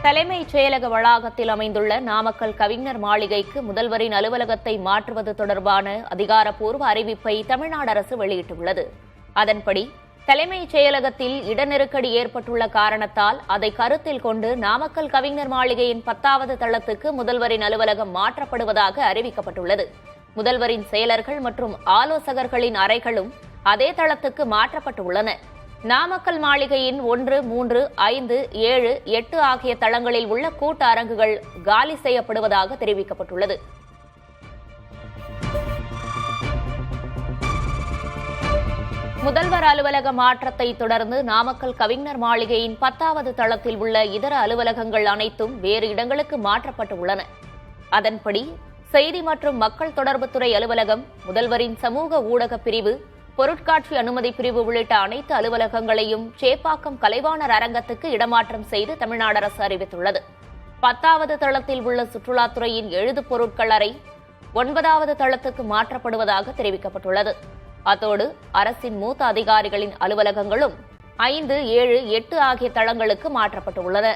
தலைமைச் செயலக வளாகத்தில் அமைந்துள்ள நாமக்கல் கவிஞர் மாளிகைக்கு முதல்வரின் அலுவலகத்தை மாற்றுவது தொடர்பான அதிகாரப்பூர்வ அறிவிப்பை தமிழ்நாடு அரசு வெளியிட்டுள்ளது. அதன்படி தலைமைச் செயலகத்தில் இட நெருக்கடி ஏற்பட்டுள்ள காரணத்தால் அதை கருத்தில் கொண்டு நாமக்கல் கவிஞர் மாளிகையின் 10வது தளத்துக்கு முதல்வரின் அலுவலகம் மாற்றப்படுவதாக அறிவிக்கப்பட்டுள்ளது. முதல்வரின் செயலர்கள் மற்றும் ஆலோசகர்களின் அறைகளும் அதே தளத்துக்கு மாற்றப்பட்டுள்ளன. நாமக்கல் மாளிகையின் 1, 3, 5, 7, 8 ஆகிய தளங்களில் உள்ள கூட்ட அரங்குகள் காலி செய்யப்படுவதாக தெரிவிக்கப்பட்டுள்ளது. முதல்வர் அலுவலக மாற்றத்தை தொடர்ந்து நாமக்கல் கவிஞர் மாளிகையின் 10வது தளத்தில் உள்ள இதர அலுவலகங்கள் அனைத்தும் வேறு இடங்களுக்கு மாற்றப்பட்டுள்ளன. அதன்படி செய்தி மற்றும் மக்கள் தொடர்புத்துறை அலுவலகம், முதல்வரின் சமூக ஊடக பிரிவு, பொருட்காட்சி அனுமதி பிரிவு உள்ளிட்ட அனைத்து அலுவலகங்களையும் சேப்பாக்கம் கலைவாணர் அரங்கத்துக்கு இடமாற்றம் செய்து தமிழ்நாடு அரசு அறிவித்துள்ளது. 10வது தளத்தில் உள்ள சுற்றுலாத்துறையின் எழுது பொருட்கள் அறை 9வது தளத்துக்கு மாற்றப்படுவதாக தெரிவிக்கப்பட்டுள்ளது. அத்தோடு அரசின் மூத்த அதிகாரிகளின் அலுவலகங்களும் 5, 7, 8 ஆகிய தளங்களுக்கு மாற்றப்பட்டுள்ளன.